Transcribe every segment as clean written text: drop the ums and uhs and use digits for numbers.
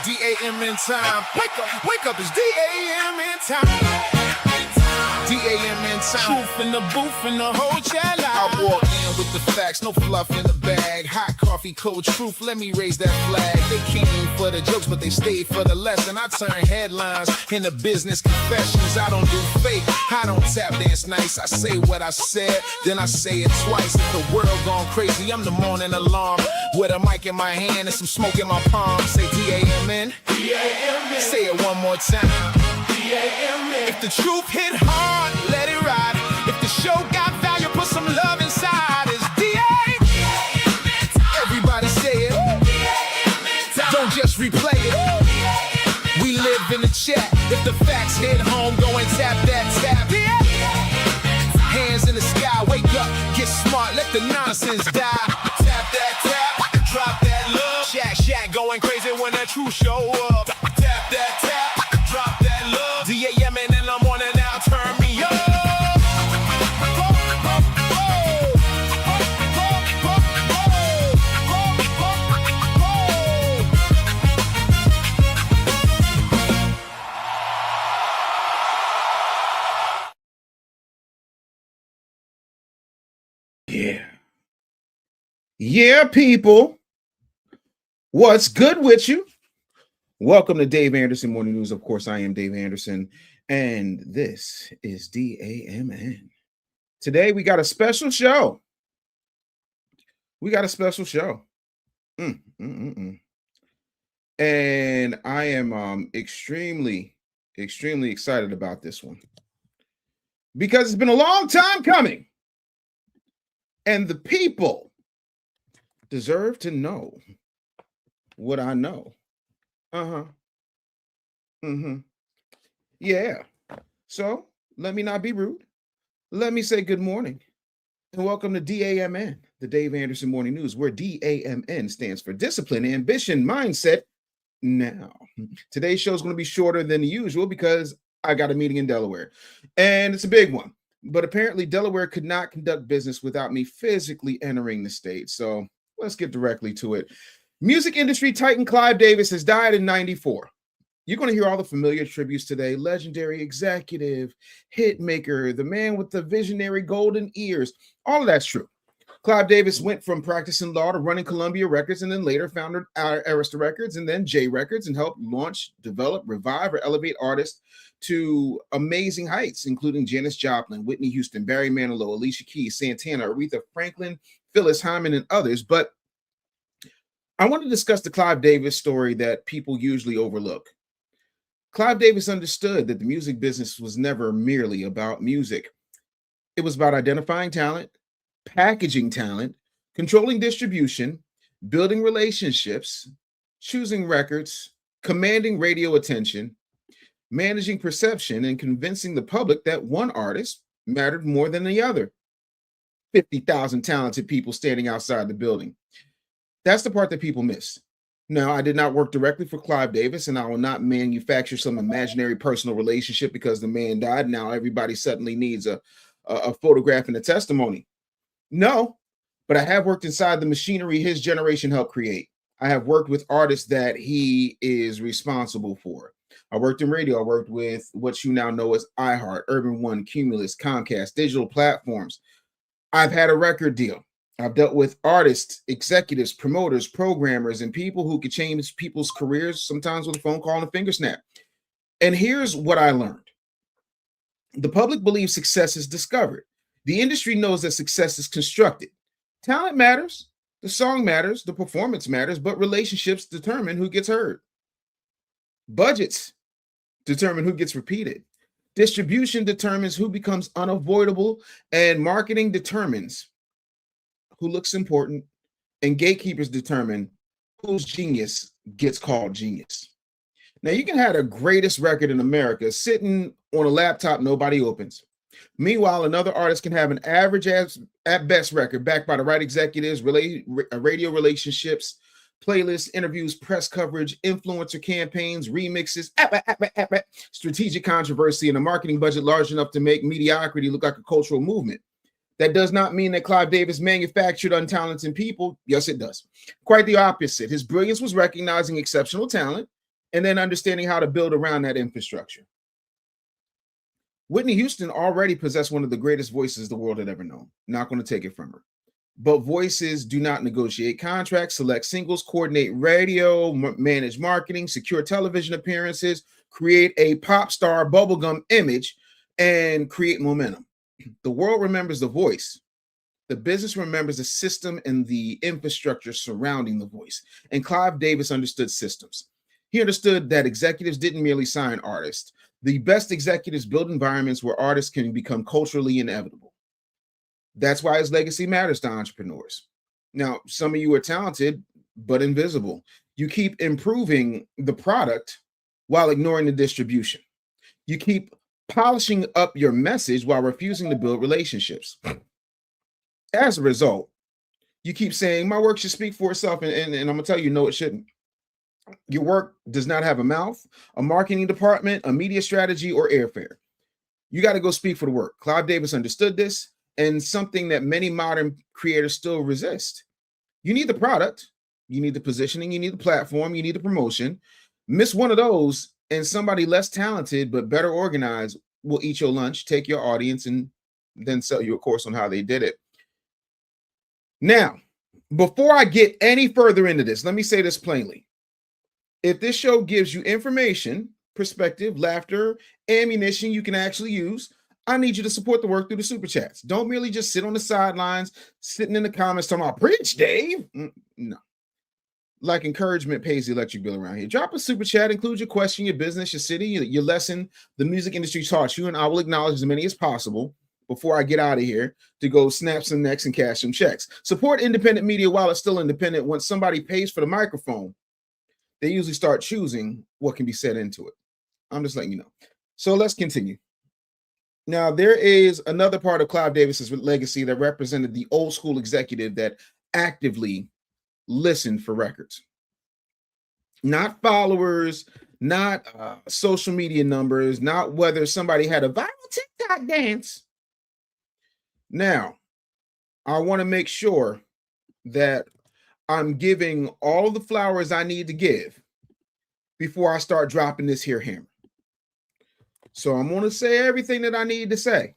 D.A.M.N time. Wake up, it's D.A.M.N time. D.A.M.N time. Truth in the booth and the whole chat line. I walk in with the facts, no fluff in the bag. Hot coffee, cold truth, let me raise that flag. They came for the jokes, but they stayed for the lesson. I turn headlines into business confessions. I don't do fake, I don't tap dance nice. I say what I said, then I say it twice. If the world gone crazy, I'm the morning alarm. With a mic in my hand and some smoke in my palm. Say D.A.M.N. D.A.M.N. Say it one more time. D.A.M.N. If the truth hit hard, let it ride. If the show got value, put some love inside. It's D.A.M.N. Everybody say it. D.A.M.N. Don't just replay it. D.A.M.N. We live in the chat. If the facts hit home, go and tap that tap. D.A.M.N. Hands in the sky, wake up, get smart, let the nonsense die. Tap that tap, drop that love. Shack going crazy when that truth show up. Tap that tap, drop that love. D.A.M.N. in the morning now, turn me up. Yeah, people. What's good with you? Welcome to Dave Anderson Morning News. Of course, I am Dave Anderson, and this is D.A.M.N. Today, we got a special show. And I am extremely excited about this one because it's been a long time coming, and the people deserve to know what I know. Yeah. So let me not be rude. Let me say good morning and welcome to D.A.M.N, the Dave Anderson Morning News, where D.A.M.N stands for discipline, ambition, mindset. Now, today's show is going to be shorter than usual because I got a meeting in Delaware, and it's a big one. But apparently, Delaware could not conduct business without me physically entering the state. So let's get directly to it. Music industry titan Clive Davis has died in 94. You're going to hear all the familiar tributes today. Legendary executive, hitmaker, the man with the visionary golden ears. All of that's true. Clive Davis went from practicing law to running Columbia Records, and then later founded Arista Records and then J Records, and helped launch, develop, revive, or elevate artists to amazing heights, including Janis Joplin, Whitney Houston, Barry Manilow, Alicia Keys, Santana, Aretha Franklin, Phyllis Hyman, and others. But I want to discuss the Clive Davis story that people usually overlook. Clive Davis understood that the music business was never merely about music. It was about identifying talent, packaging talent, controlling distribution, building relationships, choosing records, commanding radio attention, managing perception, and convincing the public that one artist mattered more than the other. 50,000 talented people standing outside the building. That's the part that people miss. Now, I did not work directly for Clive Davis, and I will not manufacture some imaginary personal relationship because the man died. Now everybody suddenly needs a photograph and a testimony. No, but I have worked inside the machinery his generation helped create. I have worked with artists that he is responsible for. I worked in radio. I worked with what you now know as iHeart, Urban One, Cumulus, Comcast, digital platforms. I've had a record deal. I've dealt with artists, executives, promoters, programmers, and people who could change people's careers, sometimes with a phone call and a finger snap. And here's what I learned. The public believes success is discovered. The industry knows that success is constructed. Talent matters, the song matters, the performance matters, but relationships determine who gets heard. Budgets determine who gets repeated. Distribution determines who becomes unavoidable, and marketing determines who looks important, and gatekeepers determine whose genius gets called genius. Now, you can have the greatest record in America sitting on a laptop nobody opens. Meanwhile, another artist can have an average at best record backed by the right executives, radio relationships, playlists, interviews, press coverage, influencer campaigns, remixes, strategic controversy, and a marketing budget large enough to make mediocrity look like a cultural movement. That does not mean that Clive Davis manufactured untalented people. Yes, it does. Quite the opposite. His brilliance was recognizing exceptional talent and then understanding how to build around that infrastructure. Whitney Houston already possessed one of the greatest voices the world had ever known. Not going to take it from her. But voices do not negotiate contracts, select singles, coordinate radio, manage marketing, secure television appearances, create a pop star bubblegum image, and create momentum. The world remembers the voice. The business remembers the system and the infrastructure surrounding the voice. And Clive Davis understood systems. He understood that executives didn't merely sign artists. The best executives build environments where artists can become culturally inevitable. That's why his legacy matters to entrepreneurs. Now, some of you are talented, but invisible. You keep improving the product while ignoring the distribution. You keep polishing up your message while refusing to build relationships. As a result, you keep saying, my work should speak for itself. And I'm going to tell you, no, it shouldn't. Your work does not have a mouth, a marketing department, a media strategy, or airfare. You got to go speak for the work. Clive Davis understood this, and something that many modern creators still resist. You need the product, you need the positioning, you need the platform, you need the promotion. Miss one of those, and somebody less talented but better organized will eat your lunch, take your audience, and then sell you a course on how they did it. Now, before I get any further into this, let me say this plainly. If this show gives you information, perspective, laughter, ammunition you can actually use, I need you to support the work through the super chats. Don't merely just sit on the sidelines, sitting in the comments talking about preach, Dave. No. Like encouragement pays the electric bill around here. Drop a super chat, include your question, your business, your city, your lesson the music industry taught you, and I will acknowledge as many as possible before I get out of here to go snap some necks and cash some checks. Support independent media while it's still independent. Once somebody pays for the microphone, they usually start choosing what can be said into it. I'm just letting you know. So let's continue. Now, there is another part of Clive Davis's legacy that represented the old school executive that actively listened for records. Not followers, not social media numbers, not whether somebody had a viral TikTok dance. Now, I want to make sure that I'm giving all the flowers I need to give before I start dropping this here hammer. So I'm going to say everything that I need to say.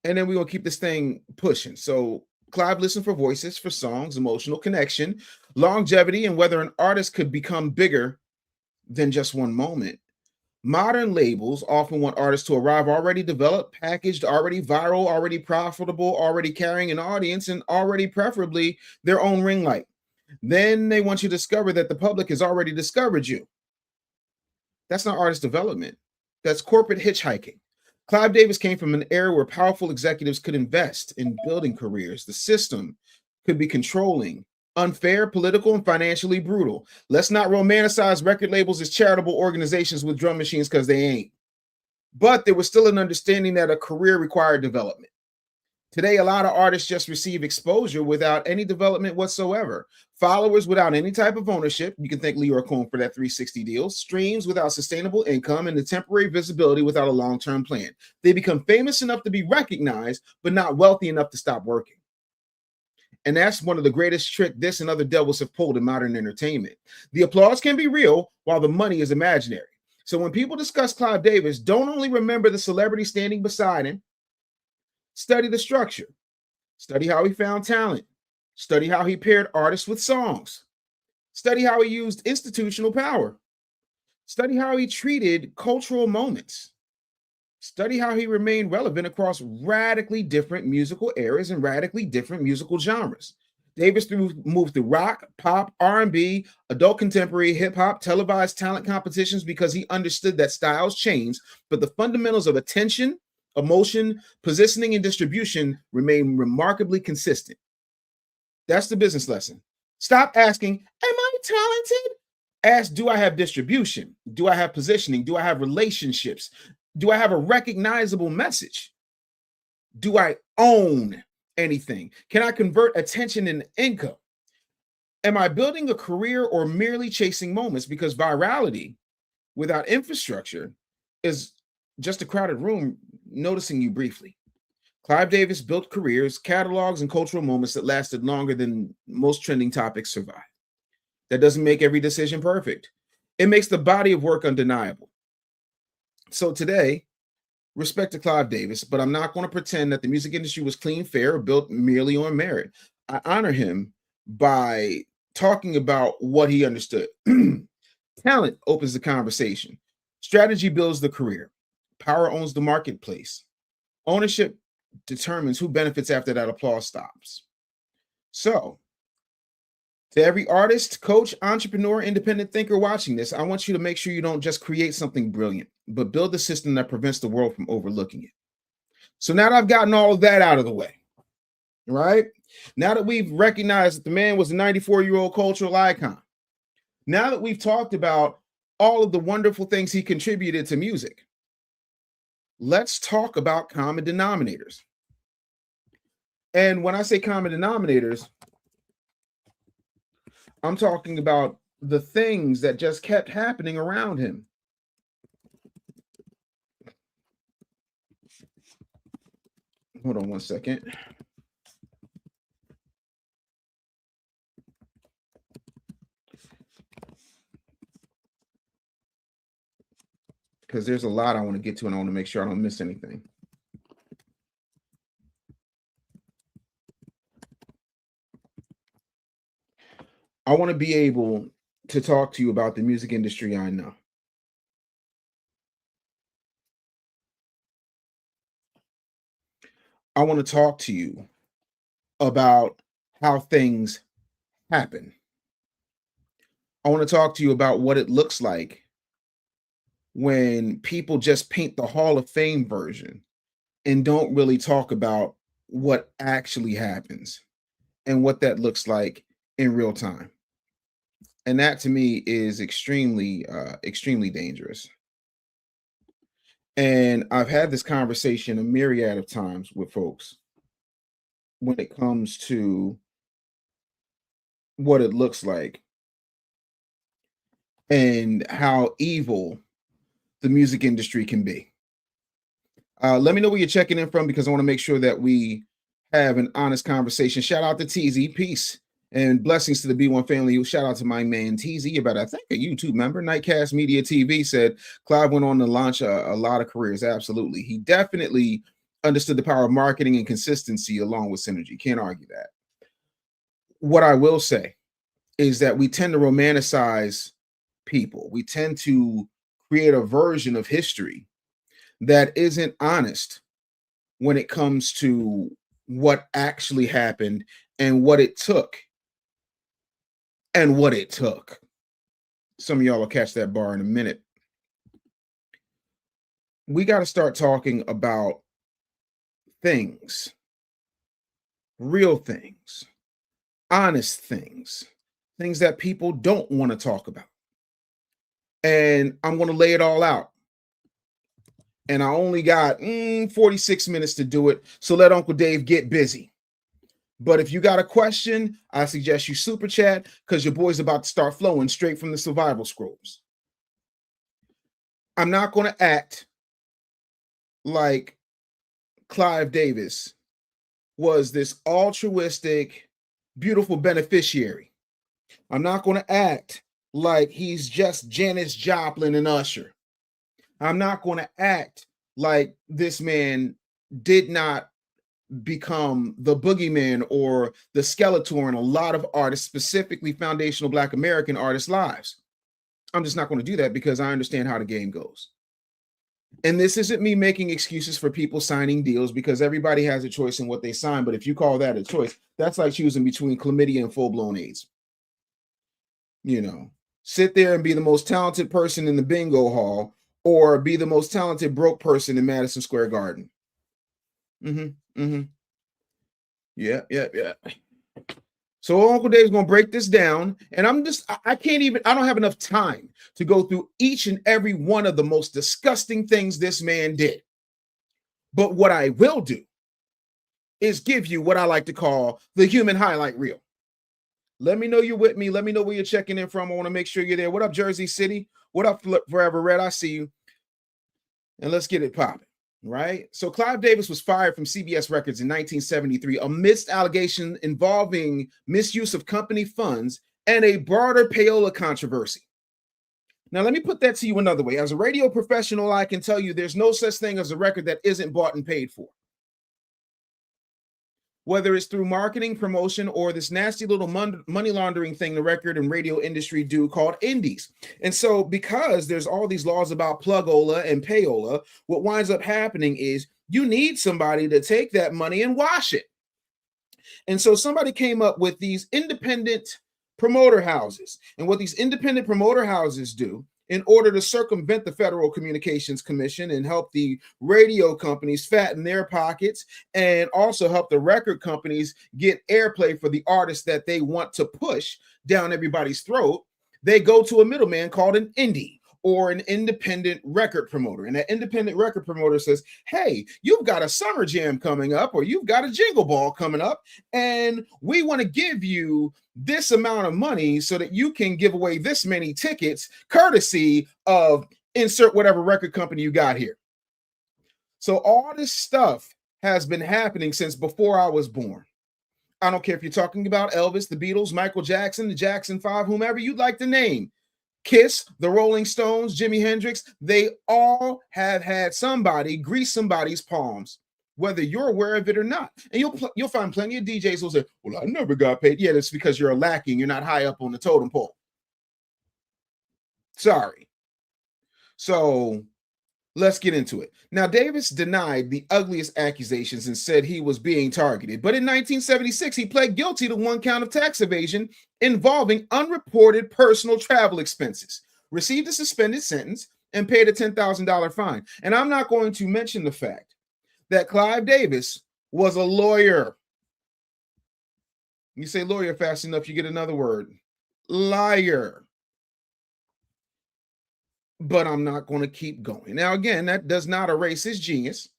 And then we're going to keep this thing pushing. So Clive listened for voices, for songs, emotional connection, longevity, and whether an artist could become bigger than just one moment. Modern labels often want artists to arrive already developed, packaged, already viral, already profitable, already carrying an audience, and already preferably their own ring light. Then they want you to discover that the public has already discovered you. That's not artist development. That's corporate hitchhiking. Clive Davis came from an era where powerful executives could invest in building careers. The system could be controlling, unfair, political, and financially brutal. Let's not romanticize record labels as charitable organizations with drum machines, because they ain't. But there was still an understanding that a career required development. Today, a lot of artists just receive exposure without any development whatsoever. Followers without any type of ownership. You can thank Leroy Cohen for that 360 deal. Streams without sustainable income, and the temporary visibility without a long-term plan. They become famous enough to be recognized, but not wealthy enough to stop working. And that's one of the greatest tricks this and other devils have pulled in modern entertainment. The applause can be real while the money is imaginary. So when people discuss Clive Davis, don't only remember the celebrity standing beside him. Study the structure. Study how he found talent. Study how he paired artists with songs. Study how he used institutional power. Study how he treated cultural moments. Study how he remained relevant across radically different musical eras and radically different musical genres. Davis moved through rock, pop, R&B, adult contemporary, hip-hop, televised talent competitions because he understood that styles change, but the fundamentals of attention, emotion, positioning, and distribution remain remarkably consistent. That's the business lesson. Stop asking, am I talented? Ask, do I have distribution? Do I have positioning? Do I have relationships? Do I have a recognizable message? Do I own anything? Can I convert attention into income? Am I building a career or merely chasing moments? Because virality without infrastructure is just a crowded room noticing you briefly. Clive Davis built careers, catalogs, and cultural moments that lasted longer than most trending topics survive. That doesn't make every decision perfect. It makes the body of work undeniable. So today, respect to Clive Davis, but I'm not going to pretend that the music industry was clean, fair, or built merely on merit. I honor him by talking about what he understood. Talent opens the conversation. Strategy builds the career. Power owns the marketplace. Ownership determines who benefits after that applause stops. So, to every artist, coach, entrepreneur, independent thinker watching this, I want you to make sure you don't just create something brilliant, but build a system that prevents the world from overlooking it. So now that I've gotten all of that out of the way, right? Now that we've recognized that the man was a 94-year-old cultural icon, now that we've talked about all of the wonderful things he contributed to music, let's talk about common denominators. And when I say common denominators, I'm talking about the things that just kept happening around him. Hold on one second. Because there's a lot I want to get to, and I want to make sure I don't miss anything. I want to be able to talk to you about the music industry I know. I want to talk to you about how things happen. I want to talk to you about what it looks like when people just paint the Hall of Fame version and don't really talk about what actually happens and what that looks like in real time. And that to me is extremely dangerous. And I've had this conversation a myriad of times with folks when it comes to what it looks like and how evil the music industry can be. Let me know where you're checking in from, because I want to make sure that we have an honest conversation. Shout out to TZ, peace and blessings to the B1 family. Shout out to my man TZ, about I think a YouTube member. Nightcast Media TV said Clive went on to launch a lot of careers. Absolutely, he definitely understood the power of marketing and consistency along with synergy. Can't argue that. What I will say is that we tend to romanticize people. We tend to create a version of history that isn't honest when it comes to what actually happened and what it took. Some of y'all will catch that bar in a minute. We got to start talking about things, real things, honest things, things that people don't want to talk about. And I'm going to lay it all out. And I only got 46 minutes to do it, so let Uncle Dave get busy. But if you got a question, I suggest you super chat, because your boy's about to start flowing straight from the survival scrolls. I'm not going to act like Clive Davis was this altruistic, beautiful beneficiary. I'm not going to act like he's just Janis Joplin and Usher. I'm not going to act like this man did not become the boogeyman or the Skeletor in a lot of artists, specifically foundational Black American artists' lives. I'm just not going to do that, because I understand how the game goes. And this isn't me making excuses for people signing deals, because everybody has a choice in what they sign. But if you call that a choice, that's like choosing between chlamydia and full-blown AIDS. You know, sit there and be the most talented person in the bingo hall, or be the most talented broke person in Madison Square Garden. Yeah. So Uncle Dave's gonna break this down, and I don't have enough time to go through each and every one of the most disgusting things this man did. But what I will do is give you what I like to call the human highlight reel. Let me know you're with me. Let me know where you're checking in from. I want to make sure you're there. What up, Jersey City? What up, Forever Red? I see you. And let's get it popping. right? So Clive Davis was fired from CBS Records in 1973 amidst allegations involving misuse of company funds and a broader payola controversy. Now, let me put that to you another way. As a radio professional, I can tell you there's no such thing as a record that isn't bought and paid for. Whether it's through marketing, promotion, or this nasty little money laundering thing the record and radio industry do called indies. And so because there's all these laws about plugola and payola, what winds up happening is you need somebody to take that money and wash it. And so somebody came up with these independent promoter houses. And what these independent promoter houses do in order to circumvent the Federal Communications Commission and help the radio companies fatten their pockets and also help the record companies get airplay for the artists that they want to push down everybody's throat, they go to a middleman called an indie or an independent record promoter. And that independent record promoter says, hey, you've got a summer jam coming up or you've got a jingle ball coming up, and we want to give you this amount of money so that you can give away this many tickets courtesy of insert whatever record company you got here. So all this stuff has been happening since before I was born. I don't care if you're talking about Elvis, the Beatles, Michael Jackson, the Jackson 5, whomever you'd like to name. Kiss, the Rolling Stones, Jimi Hendrix, they all have had somebody grease somebody's palms, whether you're aware of it or not. And you'll find plenty of DJs who'll say, well, I never got paid. Yeah, that's because you're lacking. You're not high up on the totem pole. Sorry. So let's get into it. Now, Davis denied the ugliest accusations and said he was being targeted. But in 1976, he pled guilty to one count of tax evasion involving unreported personal travel expenses, received a suspended sentence, and paid a $10,000 fine. And I'm not going to mention the fact that Clive Davis was a lawyer. You say lawyer fast enough, you get another word. Liar. But I'm not going to keep going. Now, again, that does not erase his genius.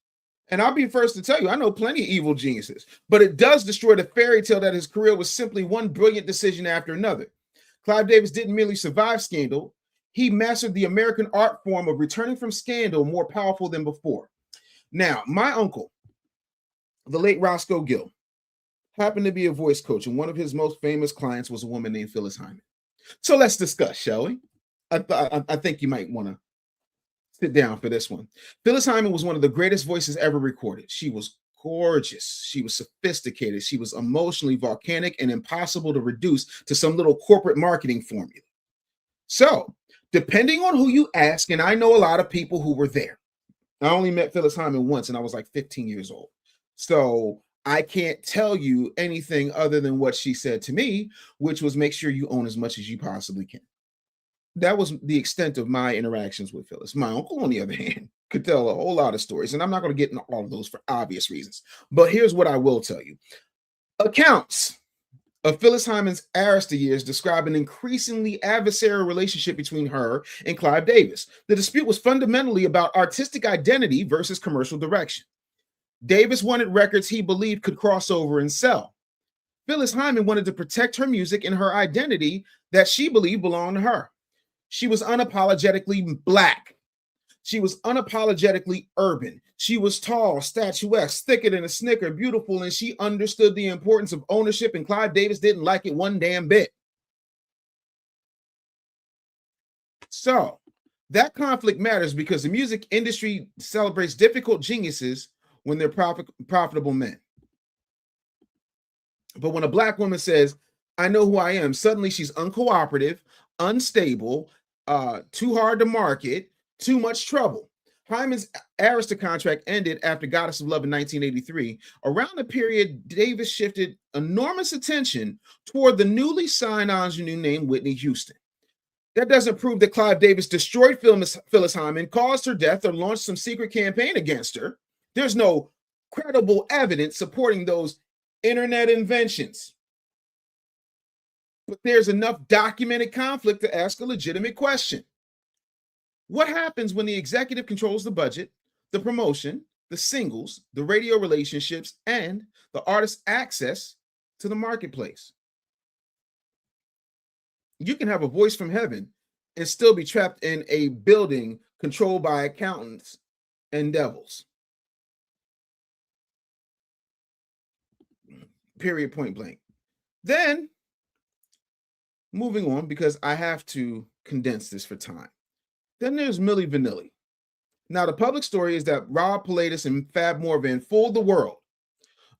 And I'll be first to tell you, I know plenty of evil geniuses, but it does destroy the fairy tale that his career was simply one brilliant decision after another. Clive Davis didn't merely survive scandal. He mastered the American art form of returning from scandal more powerful than before. Now, my uncle, the late Roscoe Gill, happened to be a voice coach, and one of his most famous clients was a woman named Phyllis Hyman. So let's discuss, shall we? I think you might want to sit down for this one. Phyllis Hyman was one of the greatest voices ever recorded. She was gorgeous. She was sophisticated. She was emotionally volcanic and impossible to reduce to some little corporate marketing formula. So, depending on who you ask, and I know a lot of people who were there. I only met Phyllis Hyman once, and I was like 15 years old. So I can't tell you anything other than what she said to me, which was make sure you own as much as you possibly can. That was the extent of my interactions with Phyllis. My uncle, on the other hand, could tell a whole lot of stories, and I'm not going to get into all of those for obvious reasons. But here's what I will tell you. Accounts of Phyllis Hyman's Arista years describe an increasingly adversarial relationship between her and Clive Davis. The dispute was fundamentally about artistic identity versus commercial direction. Davis wanted records he believed could cross over and sell. Phyllis Hyman wanted to protect her music and her identity that she believed belonged to her. She was unapologetically Black. She was unapologetically urban. She was tall, statuesque, thicker than a Snicker, beautiful, and she understood the importance of ownership, and Clive Davis didn't like it one damn bit. So that conflict matters because the music industry celebrates difficult geniuses when they're profitable men. But when a Black woman says, I know who I am, suddenly she's uncooperative, unstable, too hard to market, too much trouble. Hyman's Arista contract ended after Goddess of Love in 1983. Around the period, Davis shifted enormous attention toward the newly signed ingenue named Whitney Houston. That doesn't prove that Clive Davis destroyed Phyllis Hyman, caused her death, or launched some secret campaign against her. There's no credible evidence supporting those internet inventions. But there's enough documented conflict to ask a legitimate question. What happens when the executive controls the budget, the promotion, the singles, the radio relationships, and the artist's access to the marketplace? You can have a voice from heaven and still be trapped in a building controlled by accountants and devils. period, point blank. Then, moving on, because I have to condense this for time. Then there's Milli Vanilli. Now, the public story is that Rob Pilatus and Fab Morvan fooled the world.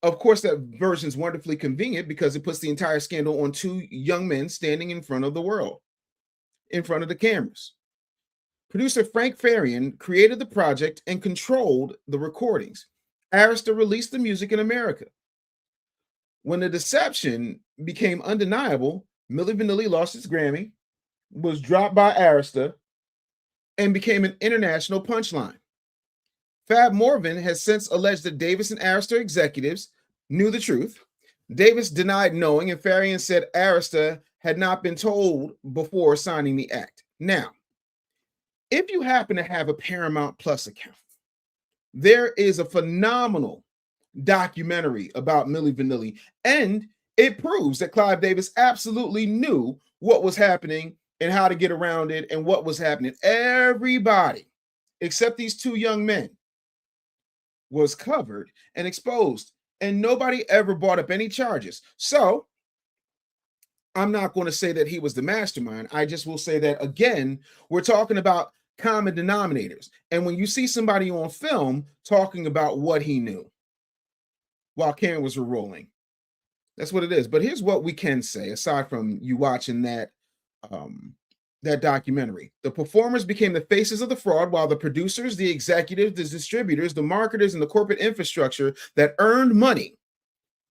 Of course, that version is wonderfully convenient because it puts the entire scandal on two young men standing in front of the world, in front of the cameras. Producer Frank Farian created the project and controlled the recordings. Arista released the music in America. When the deception became undeniable, Milli Vanilli lost its Grammy, was dropped by Arista, and became an international punchline. Fab Morvan has since alleged that Davis and Arista executives knew the truth. Davis denied knowing, and Farian said Arista had not been told before signing the act. Now, if you happen to have a Paramount Plus account, there is a phenomenal documentary about Milli Vanilli, and it proves that Clive Davis absolutely knew what was happening and how to get around it and what was happening. Everybody, except these two young men, was covered and exposed, and nobody ever brought up any charges. So I'm not going to say that he was the mastermind. I just will say that, again, we're talking about common denominators. And when you see somebody on film talking about what he knew while cameras were rolling, that's what it is. But here's what we can say, aside from you watching that documentary. The performers became the faces of the fraud, while the producers, the executives, the distributors, the marketers, and the corporate infrastructure that earned money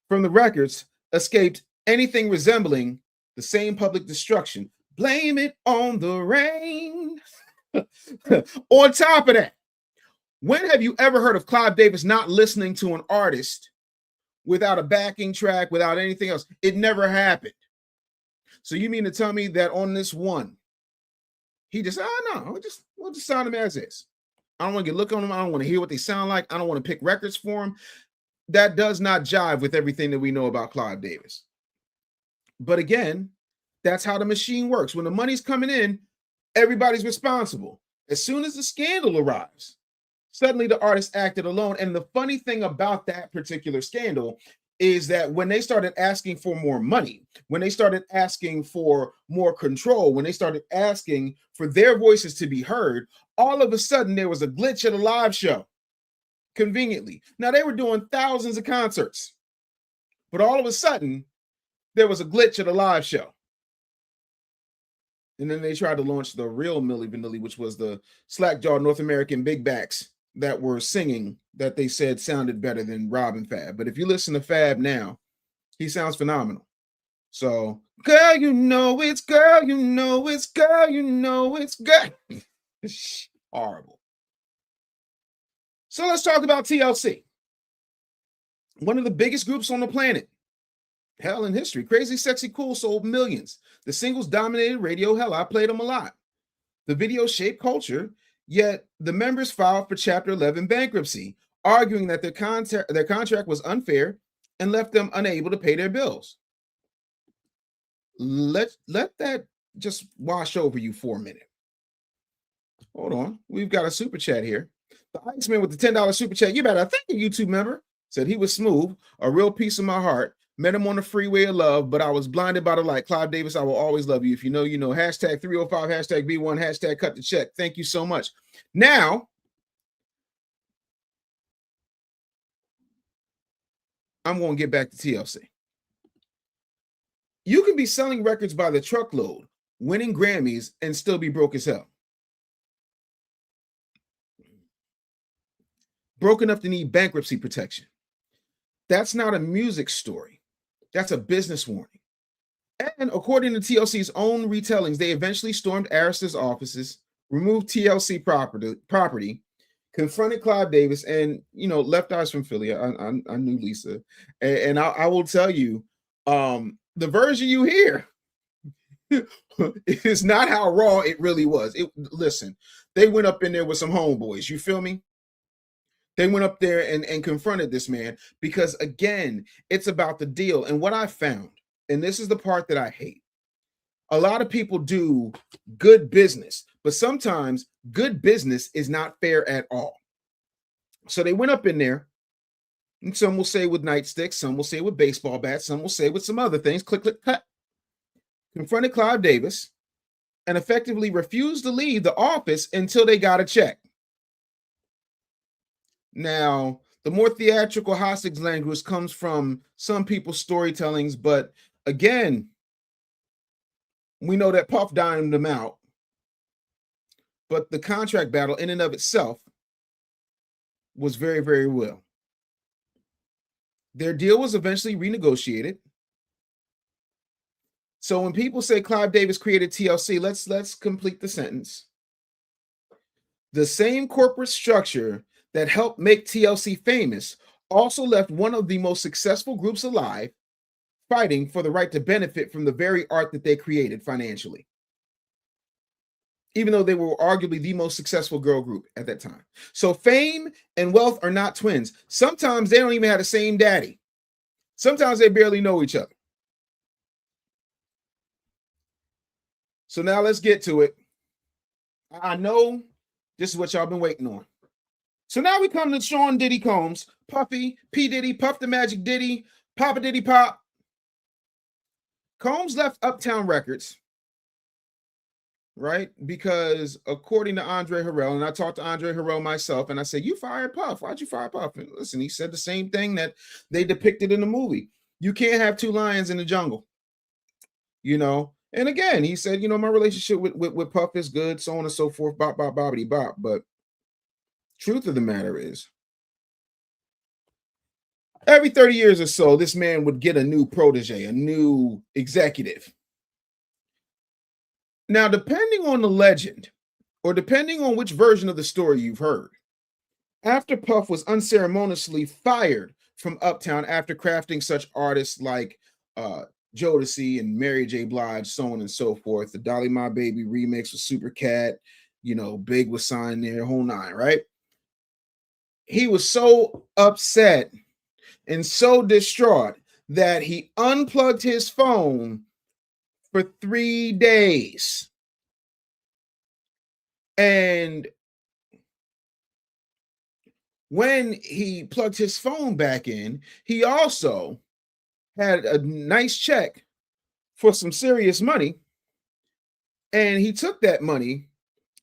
from the records escaped anything resembling the same public destruction. Blame it on the rain. On top of that, when have you ever heard of Clive Davis not listening to an artist without a backing track, without anything else? It never happened. So you mean to tell me that on this one, he just, we'll just sign them as is. I don't want to get a look on them. I don't want to hear what they sound like. I don't want to pick records for them. That does not jive with everything that we know about Clive Davis. But again, that's how the machine works. When the money's coming in, everybody's responsible. As soon as the scandal arrives, suddenly the artist acted alone. And the funny thing about that particular scandal is that when they started asking for more money, when they started asking for more control, when they started asking for their voices to be heard, all of a sudden there was a glitch at a live show, conveniently. Now, they were doing thousands of concerts, but all of a sudden there was a glitch at a live show. And then they tried to launch the real Milli Vanilli, which was the slack-jawed North American big backs that were singing that they said sounded better than Rob and Fab. But if you listen to Fab now, he sounds phenomenal. So, girl, you know it's girl, you know it's girl, you know it's girl. Horrible. So let's talk about TLC. One of the biggest groups on the planet. Hell, in history. Crazy Sexy Cool sold millions. The singles dominated radio. Hell, I played them a lot. The video shaped culture, yet the members filed for Chapter 11 bankruptcy, arguing that their contract was unfair and left them unable to pay their bills. Let that just wash over you for a minute. Hold on. We've got a super chat here. The Iceman with the $10 super chat. You better thank a YouTube member. Said he was smooth, a real piece of my heart. Met him on the freeway of love, but I was blinded by the light. Clive Davis, I will always love you. If you know, you know. Hashtag 305, hashtag B1, hashtag cut the check. Thank you so much. Now, I'm going to get back to TLC. You can be selling records by the truckload, winning Grammys, and still be broke as hell. Broke enough to need bankruptcy protection. That's not a music story. That's a business warning. And according to TLC's own retellings, they eventually stormed Arista's offices, removed TLC property, confronted Clive Davis, and, left eyes from Philly. I knew Lisa. And I will tell you, the version you hear is not how raw it really was. Listen, they went up in there with some homeboys. You feel me? They went up there and confronted this man because, again, it's about the deal. And what I found, and this is the part that I hate, a lot of people do good business, but sometimes good business is not fair at all. So they went up in there And some will say with nightsticks, some will say with baseball bats, some will say with some other things. Click, click, cut. Confronted Clive Davis and effectively refused to leave the office until they got a check. Now, the more theatrical hostage language comes from some people's storytellings, but again, we know that Puff dined them out. But the contract battle in and of itself was very, very real. Their deal was eventually renegotiated. So when people say Clive Davis created TLC, let's complete the sentence. The same corporate structure that helped make TLC famous also left one of the most successful groups alive fighting for the right to benefit from the very art that they created financially, even though they were arguably the most successful girl group at that time. So fame and wealth are not twins. Sometimes they don't even have the same daddy. Sometimes they barely know each other. So now let's get to it. I know this is what y'all been waiting on. So now we come to Sean Diddy Combs, Puffy, P. Diddy, Puff the Magic Diddy, Papa Diddy Pop. Combs left Uptown Records, right? Because according to Andre Harrell, and I talked to Andre Harrell myself, and I said, you fired Puff. Why'd you fire Puff? And listen, he said the same thing that they depicted in the movie. You can't have two lions in the jungle, you know? And again, he said, you know, my relationship with Puff is good, so on and so forth, bop, bop, bobbity, bop. But truth of the matter is, every 30 years or so, this man would get a new protege, a new executive. Now, depending on the legend, or depending on which version of the story you've heard, after Puff was unceremoniously fired from Uptown after crafting such artists like Jodeci and Mary J. Blige, so on and so forth, the Dolly My Baby remix with Super Cat, you know, Big was signed there, whole nine, right? He was so upset and so distraught that he unplugged his phone for 3 days. And when he plugged his phone back in, he also had a nice check for some serious money. And he took that money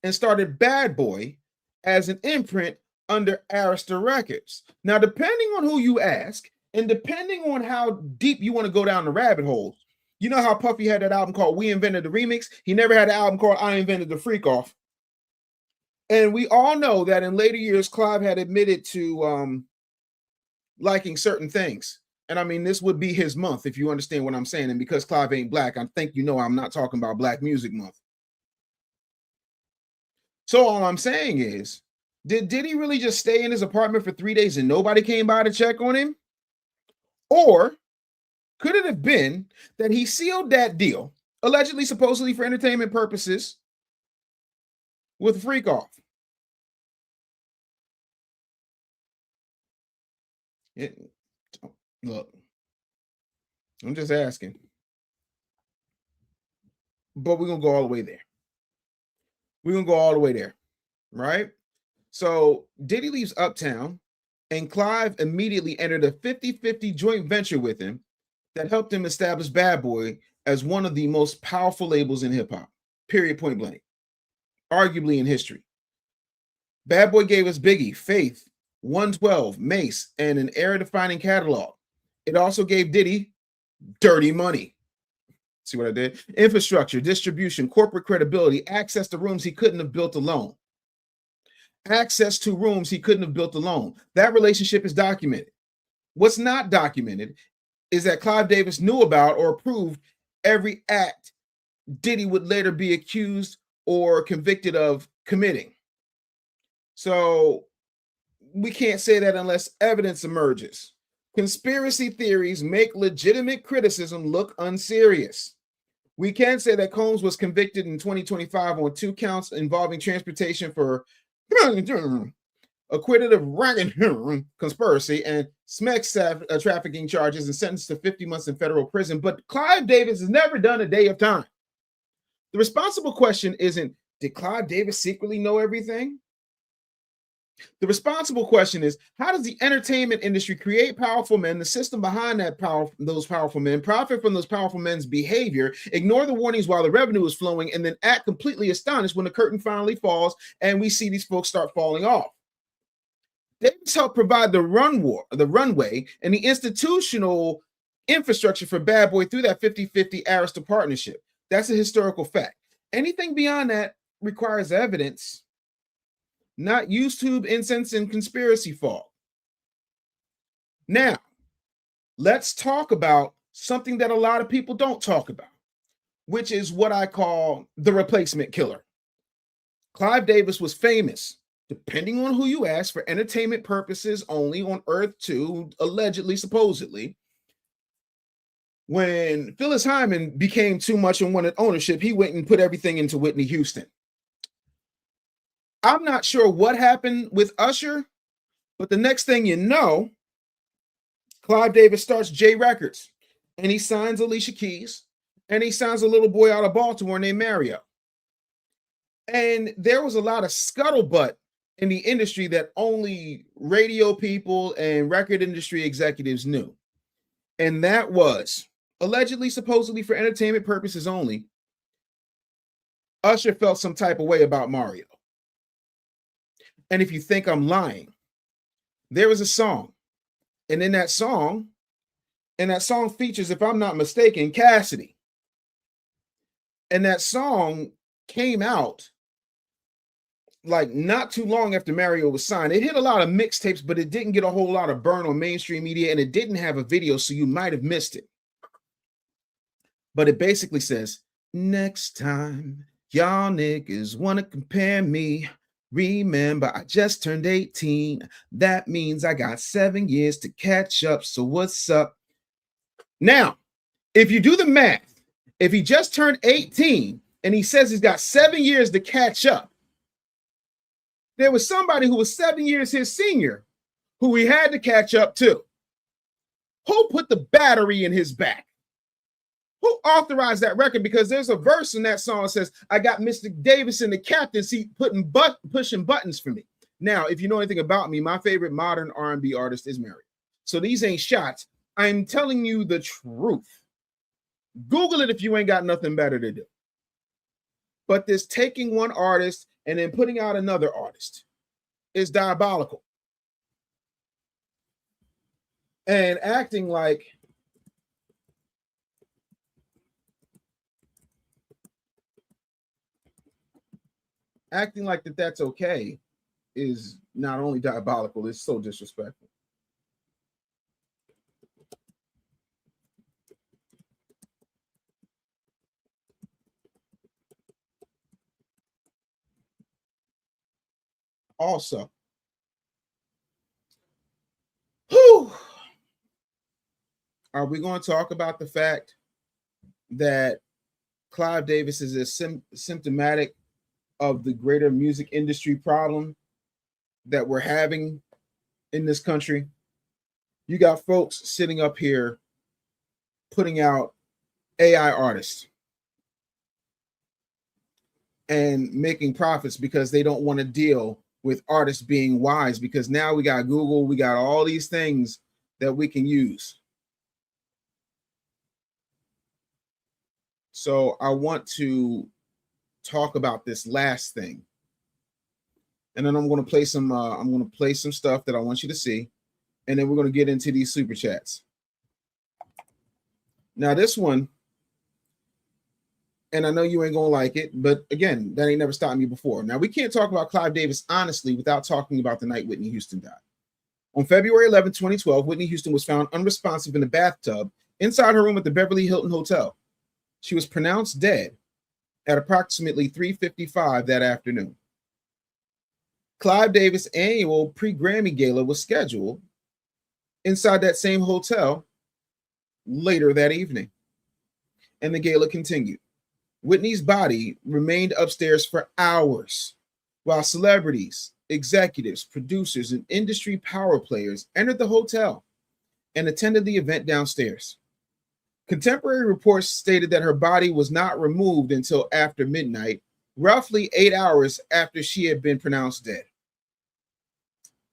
and started Bad Boy as an imprint under Arista Records. Now, depending on who you ask, and depending on how deep you want to go down the rabbit hole, you know how Puffy had that album called We Invented the Remix? He never had an album called I Invented the Freak Off. And we all know that in later years, Clive had admitted to liking certain things. And I mean, this would be his month, if you understand what I'm saying. And because Clive ain't black, I think you know I'm not talking about Black Music Month. So all I'm saying is, did he really just stay in his apartment for 3 days and nobody came by to check on him? Or could it have been that he sealed that deal, allegedly, supposedly for entertainment purposes, with Freak Off? Look, I'm just asking. But we're going to go all the way there. We're going to go all the way there, right? So Diddy leaves Uptown, and Clive immediately entered a 50-50 joint venture with him that helped him establish Bad Boy as one of the most powerful labels in hip-hop, period, point blank, arguably in history. Bad Boy gave us Biggie, Faith, 112, Mace, and an era-defining catalog. It also gave Diddy dirty money. See what I did? Infrastructure, distribution, corporate credibility, access to rooms he couldn't have built alone. Access to rooms he couldn't have built alone. That relationship is documented. What's not documented is that Clive Davis knew about or approved every act Diddy would later be accused or convicted of committing. So we can't say that unless evidence emerges. Conspiracy theories make legitimate criticism look unserious. We can say that Combs was convicted in 2025 on 2 counts involving transportation for acquitted of racket conspiracy and SMEX trafficking charges and sentenced to 50 months in federal prison. But Clive Davis has never done a day of time. The responsible question isn't, did Clive Davis secretly know everything? The responsible question is, how does the entertainment industry create powerful men, the system behind those powerful men, profit from those powerful men's behavior, ignore the warnings while the revenue is flowing, and then act completely astonished when the curtain finally falls and we see these folks start falling off? Davis helped provide the runway, and the institutional infrastructure for Bad Boy through that 50-50 Arista partnership. That's a historical fact. Anything beyond that requires evidence, not YouTube incense and conspiracy fog. Now, let's talk about something that a lot of people don't talk about, which is what I call the replacement killer. Clive Davis was famous, depending on who you ask, for entertainment purposes only on Earth 2, allegedly, supposedly. When Phyllis Hyman became too much and wanted ownership, he went and put everything into Whitney Houston. I'm not sure what happened with Usher, but the next thing you know, Clive Davis starts J Records, and he signs Alicia Keys, and he signs a little boy out of Baltimore named Mario. And there was a lot of scuttlebutt in the industry that only radio people and record industry executives knew. And that was, allegedly, supposedly for entertainment purposes only, Usher felt some type of way about Mario. And if you think I'm lying, there was a song. And in that song features, if I'm not mistaken, Cassidy. And that song came out like not too long after Mario was signed. It hit a lot of mixtapes, but it didn't get a whole lot of burn on mainstream media, and it didn't have a video, so you might have missed it. But it basically says, next time y'all niggas want to compare me, remember, I just turned 18. That means I got 7 years to catch up. So what's up? Now, if you do the math, if he just turned 18 and he says he's got 7 years to catch up, there was somebody who was 7 years his senior who he had to catch up to. Who put the battery in his back? Who authorized that record? Because there's a verse in that song that says, I got Mr. Davis in the captain seat pushing buttons for me. Now, if you know anything about me, my favorite modern R&B artist is Mary. So these ain't shots. I'm telling you the truth. Google it if you ain't got nothing better to do. But this taking one artist and then putting out another artist is diabolical. And acting like that's okay is not only diabolical, it's so disrespectful. Also, are we going to talk about the fact that Clive Davis is symptomatic of the greater music industry problem that we're having in this country? You got folks sitting up here putting out AI artists and making profits because they don't want to deal with artists being wise, because now we got Google, we got all these things that we can use. So I want to talk about this last thing, and then I'm going to play some stuff that I want you to see, and then we're going to get into these super chats. Now this one, and I know you ain't gonna like it, but again, that ain't never stopped me before. Now, we can't talk about Clive Davis honestly without talking about the night Whitney Houston died. On February 11, 2012, Whitney Houston was found unresponsive in a bathtub inside her room at the Beverly Hilton Hotel. She was pronounced dead at approximately 3:55 that afternoon. Clive Davis' annual pre-Grammy Gala was scheduled inside that same hotel later that evening, and the gala continued. Whitney's body remained upstairs for hours while celebrities, executives, producers, and industry power players entered the hotel and attended the event downstairs. Contemporary reports stated that her body was not removed until after midnight, roughly 8 hours after she had been pronounced dead.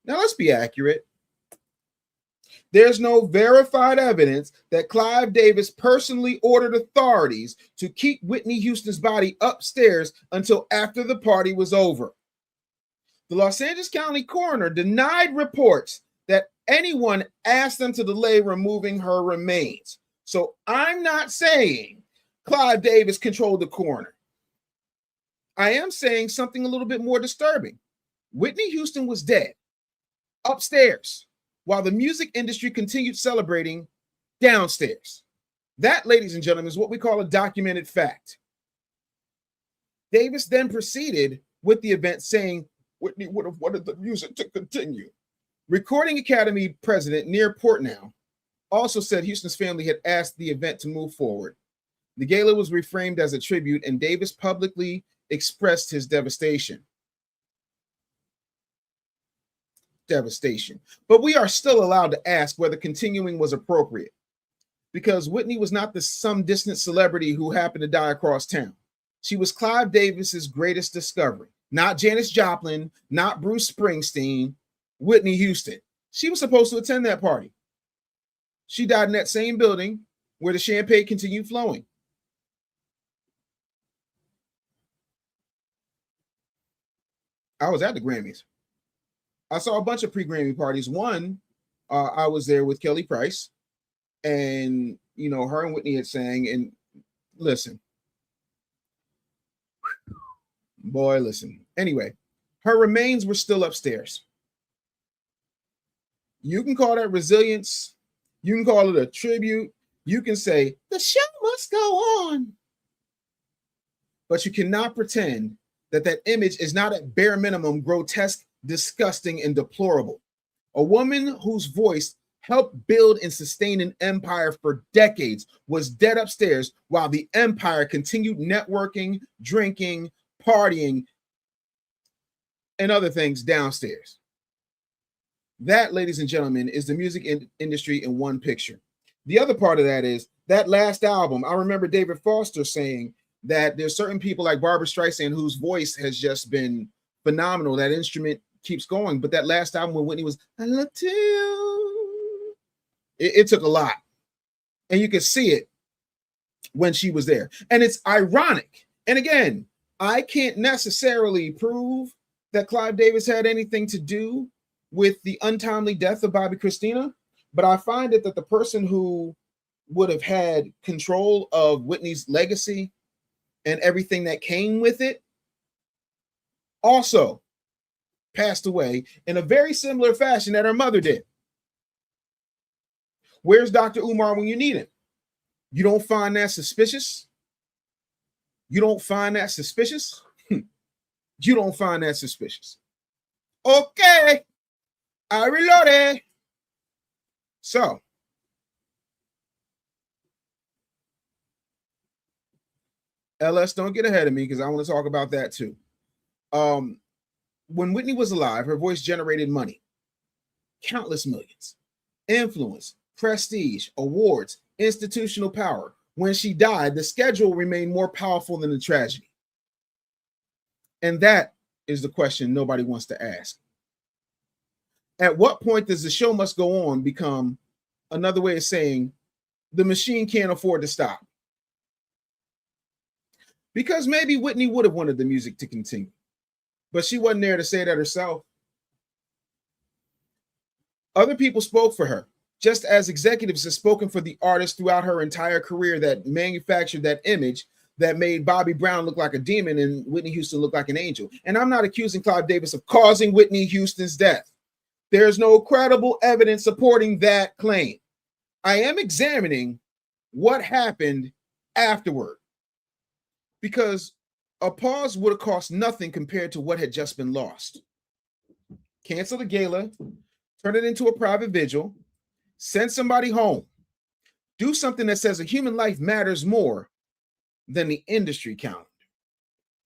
Now, let's be accurate. There's no verified evidence that Clive Davis personally ordered authorities to keep Whitney Houston's body upstairs until after the party was over. The Los Angeles County coroner denied reports that anyone asked them to delay removing her remains. So I'm not saying Clive Davis controlled the coroner. I am saying something a little bit more disturbing. Whitney Houston was dead upstairs while the music industry continued celebrating downstairs. That, ladies and gentlemen, is what we call a documented fact. Davis then proceeded with the event saying Whitney would have wanted the music to continue. Recording Academy president Near Portnow also said Houston's family had asked the event to move forward. The gala was reframed as a tribute, and Davis publicly expressed his devastation. But we are still allowed to ask whether continuing was appropriate, because Whitney was not some distant celebrity who happened to die across town. She was Clive Davis's greatest discovery. Not Janis Joplin, not Bruce Springsteen, Whitney Houston. She was supposed to attend that party. She died in that same building where the champagne continued flowing. I was at the Grammys. I saw a bunch of pre-Grammy parties. One, I was there with Kelly Price, and her and Whitney had sang. And listen, boy, listen. Anyway, her remains were still upstairs. You can call that resilience. You can call it a tribute. You can say the show must go on, but you cannot pretend that image is not at bare minimum grotesque, disgusting, and deplorable. A woman whose voice helped build and sustain an empire for decades was dead upstairs while the empire continued networking, drinking, partying, and other things downstairs. That, ladies and gentlemen, is the music industry in one picture. The other part of that is that last album. I remember David Foster saying that there's certain people like Barbra Streisand whose voice has just been phenomenal. That instrument keeps going. But that last album when Whitney was, I look to you, it took a lot. And you could see it when she was there. And it's ironic. And again, I can't necessarily prove that Clive Davis had anything to do with the untimely death of Bobby Christina, but I find it that the person who would have had control of Whitney's legacy and everything that came with it also passed away in a very similar fashion that her mother did. Where's Dr. Umar when you need him? You don't find that suspicious? You don't find that suspicious? You don't find that suspicious. Okay, I reloaded. So, LS, don't get ahead of me because I want to talk about that too. When Whitney was alive, her voice generated money, countless millions, influence, prestige, awards, institutional power. When she died, the schedule remained more powerful than the tragedy. And that is the question nobody wants to ask. At what point does the show must go on become another way of saying the machine can't afford to stop? Because maybe Whitney would have wanted the music to continue, but she wasn't there to say that herself. Other people spoke for her, just as executives have spoken for the artist throughout her entire career that manufactured that image that made Bobby Brown look like a demon and Whitney Houston look like an angel. And I'm not accusing Clive Davis of causing Whitney Houston's death. There's no credible evidence supporting that claim. I am examining what happened afterward, because a pause would have cost nothing compared to what had just been lost. Cancel the gala, turn it into a private vigil, send somebody home, do something that says a human life matters more than the industry calendar.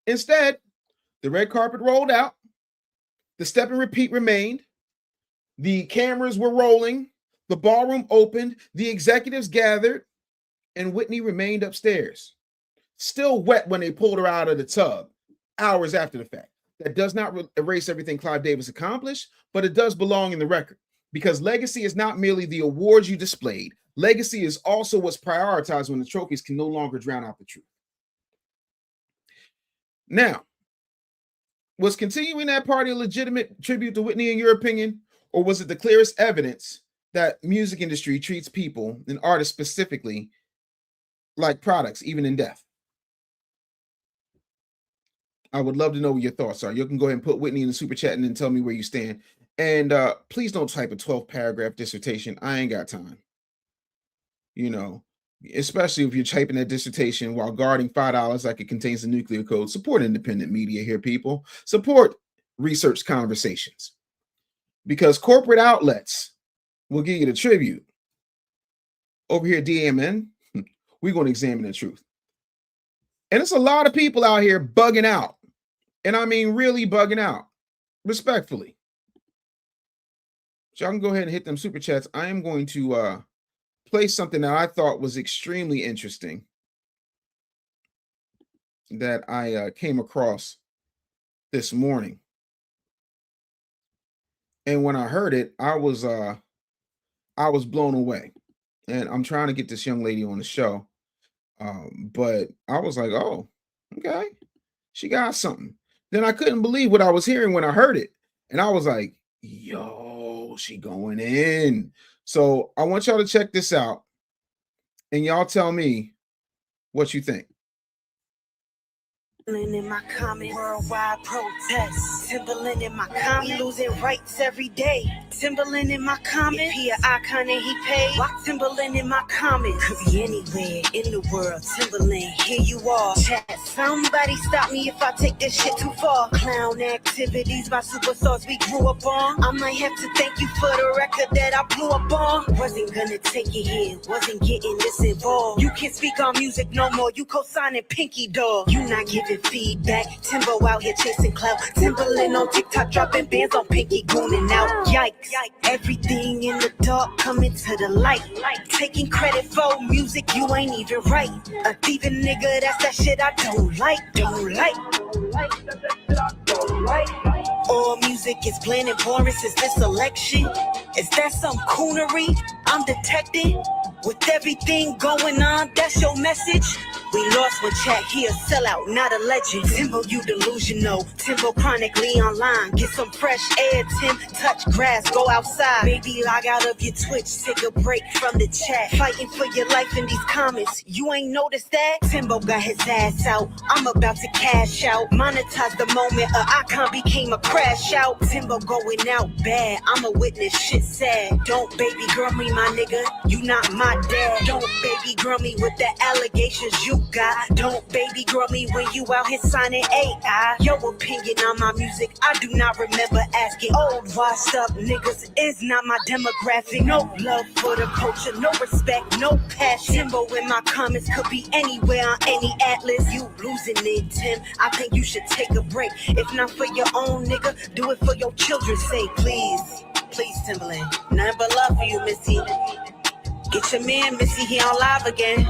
Instead, the red carpet rolled out, the step and repeat remained, the cameras were rolling, the ballroom opened, the executives gathered, and Whitney remained upstairs, still wet when they pulled her out of the tub hours after the fact. that does not erase everything Clive Davis accomplished, but it does belong in the record, because legacy is not merely the awards you displayed. Legacy is also what's prioritized when the trophies can no longer drown out the truth. Now, was continuing that party a legitimate tribute to Whitney, in your opinion, or was it the clearest evidence that music industry treats people and artists specifically like products, even in death? I would love to know what your thoughts are. You can go ahead and put Whitney in the super chat and then tell me where you stand. And please don't type a 12-paragraph dissertation. I ain't got time. You know, especially if you're typing that dissertation while guarding $5 like it contains the nuclear code. Support independent media here, people. Support research conversations. Because corporate outlets will give you the tribute. Over here at D.A.M.N, we're going to examine the truth. And it's a lot of people out here bugging out. And I mean really bugging out. Respectfully. So y'all can go ahead and hit them super chats. I am going to play something that I thought was extremely interesting that I came across this morning. And when I heard it, I was blown away. And I'm trying to get this young lady on the show. But I was like, oh, okay, she got something. Then I couldn't believe what I was hearing when I heard it. And I was like, yo, she going in. So I want y'all to check this out. And y'all tell me what you think. In my comment, worldwide protest. Timbaland in my comment, losing rights every day. Timbaland in my comment, he an icon and he paid. Why Timbaland in my comment? Could be anywhere in the world. Timbaland, here you are. Chat, somebody stop me if I take this shit too far. Clown activities by superstars we grew up on. I might have to thank you for the record that I blew up on. Wasn't gonna take it here, wasn't getting this involved. You can't speak on music no more. You co-signing Pinky Dog. You not giving feedback. Timbo out here chasing clout. Timbaland on TikTok dropping bands on Pinky gooning out. Yikes. Everything in the dark coming to the light. Taking credit for music you ain't even right. A thieving nigga, that's that shit I don't like. All music is bland and boring since this election. Is that some coonery I'm detecting? With everything going on, that's your message? We lost when chat, he a sellout, not a legend. Timbo, you delusional. Timbo chronically online. Get some fresh air, Tim. Touch grass, go outside. Maybe log out of your Twitch, take a break from the chat. Fighting for your life in these comments. You ain't noticed that? Timbo got his ass out. I'm about to cash out. Monetize the moment a icon became a crash out. Timbo going out bad. I'm a witness, shit sad. Don't baby girl me, my nigga. You not my dad. Don't baby girl me with the allegations you got. Don't baby girl me when you out here signing AI. Your opinion on my music, I do not remember asking. Old washed up niggas is not my demographic. No love for the culture, no respect, no passion. Timbo in my comments could be anywhere on any atlas. You losing it, Tim. I think you should take a break. If not for your own nigga, do it for your children's sake. Please, Timbaland. Nothing but love for you, Missy. Get your man, Missy, he on live again.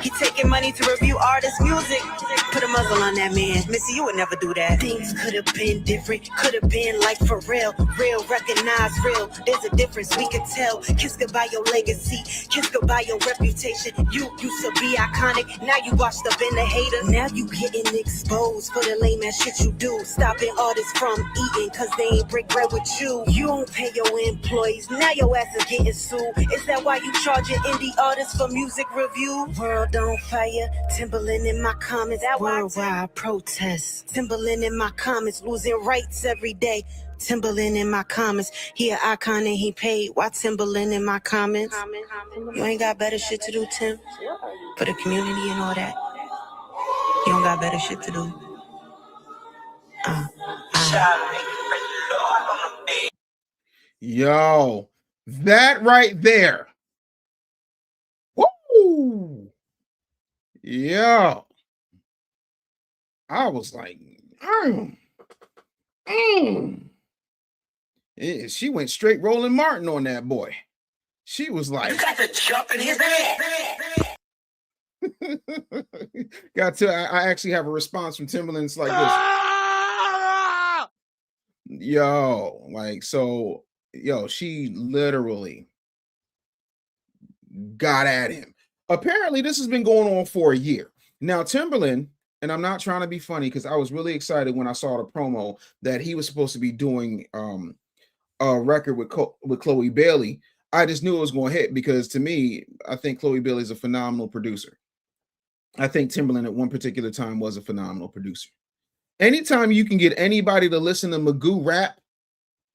He taking money to review artists' music. Put a muzzle on that man. Missy, you would never do that. Things could have been different. Could have been like for real. Real, recognize real. There's a difference, we could tell. Kiss goodbye your legacy. Kiss goodbye your reputation. You used to be iconic. Now you washed up in the hater. Now you getting exposed for the lame ass shit you do. Stopping artists from eating cause they ain't break bread with you. You don't pay your employees. Now your ass is getting sued. Is that why you charging indie artists for music review? World on fire, Timbaland in my comments. Worldwide protest. Timbaland in my comments, losing rights every day. Timbaland in my comments, he an icon and he paid. Why Timbaland in my comments? You ain't got better shit to do, Tim? For the community and all that. You don't got better shit to do. Yo, that right there. Woo! Yo. I was like, she went straight Roland Martin on that boy. She was like, You got the jump in his ass. I actually have a response from Timbaland. It's like this. Yo, like, so, yo, she literally got at him. Apparently, this has been going on for a year. Now, Timbaland, and I'm not trying to be funny because I was really excited when I saw the promo that he was supposed to be doing a record with Chloe Bailey. I just knew it was going to hit because to me, I think Chloe Bailey is a phenomenal producer. I think Timbaland at one particular time was a phenomenal producer. Anytime you can get anybody to listen to Magoo rap,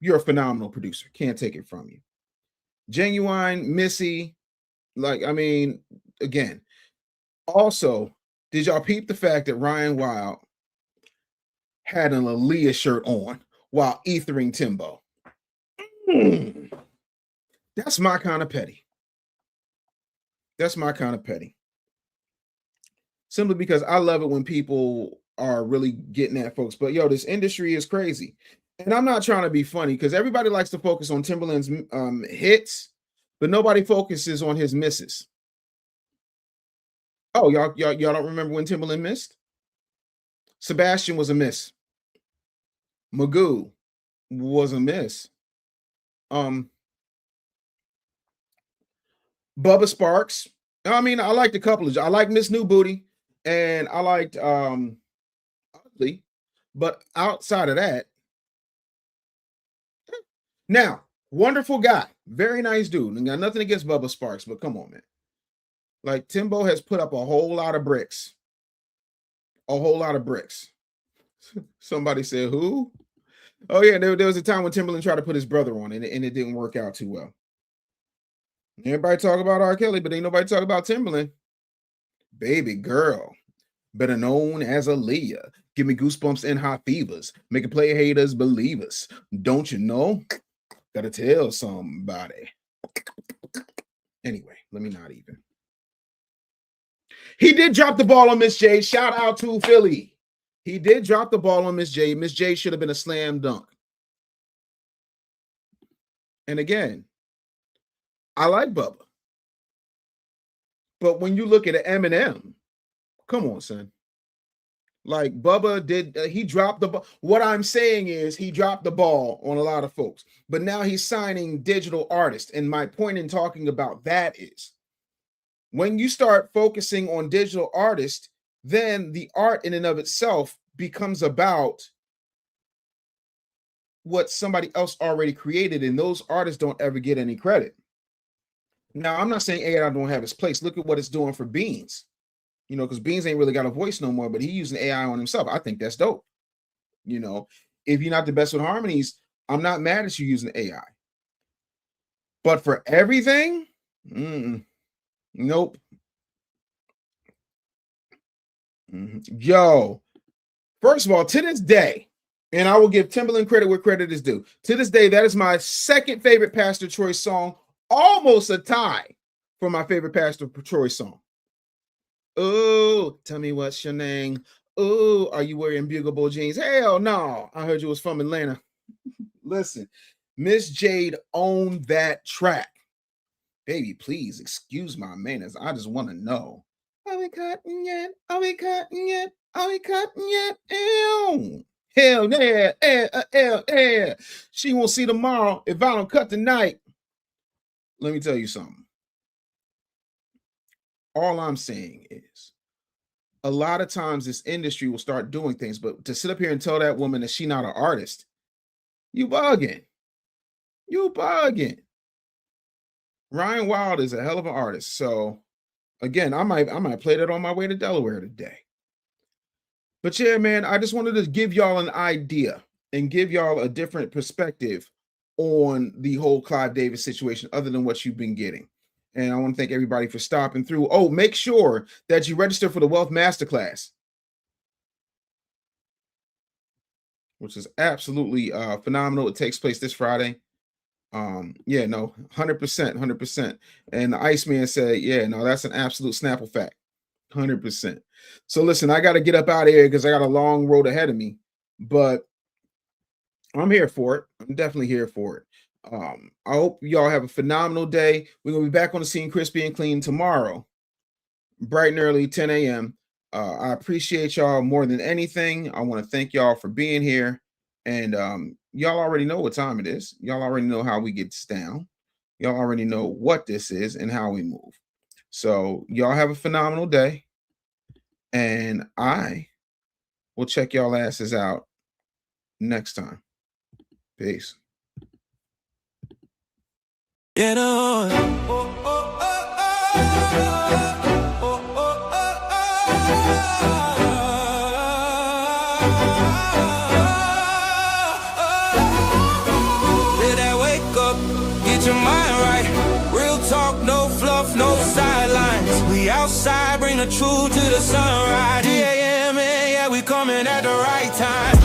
you're a phenomenal producer. Can't take it from you. Genuine, Missy, like, I mean, again. Also, did y'all peep the fact that Ryan Wyld had an Aaliyah shirt on while ethering Timbo? That's my kind of petty. That's my kind of petty. Simply because I love it when people are really getting at folks. But yo, this industry is crazy. And I'm not trying to be funny because everybody likes to focus on Timbaland's hits, but nobody focuses on his misses. Oh, y'all don't remember when Timbaland missed? Sebastian was a miss. Magoo was a miss. Bubba Sparks. I mean, I liked a couple of. I like Miss New Booty, and I liked Ugly, but outside of that, now wonderful guy, very nice dude. And got nothing against Bubba Sparks, but come on, man. Like Timbo has put up a whole lot of bricks. A whole lot of bricks. Somebody said, who? Oh, yeah, there was a time when Timbaland tried to put his brother on and it didn't work out too well. Everybody talk about R. Kelly, but ain't nobody talk about Timbaland. Baby girl, better known as Aaliyah. Give me goosebumps and hot fevers. Make a play haters believers. Don't you know? Gotta tell somebody. Anyway, let me not even. He did drop the ball on Miss J. Shout out to Philly. He did drop the ball on Miss J. Miss J should have been a slam dunk. And again, I like Bubba. But when you look at Eminem, come on, son. Like Bubba did, he dropped the ball. What I'm saying is he dropped the ball on a lot of folks. But now he's signing digital artists. And my point in talking about that is when you start focusing on digital artists, then the art in and of itself becomes about what somebody else already created, and those artists don't ever get any credit. Now, I'm not saying AI don't have its place. Look at what it's doing for Beans. You know, because Beans ain't really got a voice no more, but he using AI on himself. I think that's dope. You know, if you're not the best with harmonies, I'm not mad at you using AI. But for everything, nope. Yo, first of all, to this day, and I will give Timbaland credit where credit is due. To this day, that is my second favorite Pastor Troy song, almost a tie for my favorite Pastor Troy song. Oh, tell me what's your name. Oh, are you wearing Bugle jeans? Hell no. I heard you was from Atlanta. Listen, Miss Jade owned that track. Baby, please excuse my manners. I just want to know. Are we cutting yet? Are we cutting yet? Are we cutting yet? Ew. Hell yeah. She won't see tomorrow if I don't cut tonight. Let me tell you something. All I'm saying is a lot of times this industry will start doing things, but to sit up here and tell that woman that she's not an artist, you bugging. You bugging. Ryan Wyld is a hell of an artist. So again, I might play that on my way to Delaware today. But yeah, man, I just wanted to give y'all an idea and give y'all a different perspective on the whole Clive Davis situation other than what you've been getting. And I want to thank everybody for stopping through. Oh, make sure that you register for the Wealth Masterclass, which is absolutely phenomenal. It takes place this Friday. Yeah, no, 100%. And the Iceman said, yeah, no, that's an absolute Snapple fact. 100%. So listen, I got to get up out of here because I got a long road ahead of me, but I'm here for it. I'm definitely here for it. I hope y'all have a phenomenal day. We're going to be back on the scene crispy and clean tomorrow, bright and early, 10 a.m. I appreciate y'all more than anything. I want to thank y'all for being here. And y'all already know what time it is. Y'all already know how we get this down. Y'all already know what this is and how we move. So y'all have a phenomenal day. And I will check y'all asses out next time. Peace. Get on. Did I wake up? Get your mind right. Real talk, no fluff, no sidelines. We outside, bring the truth to the sunrise. D.A.M.N, yeah, we coming at the right time.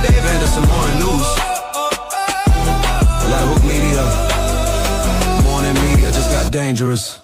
Dave Anderson Morning News. Like Hook Media. Morning Media just got dangerous.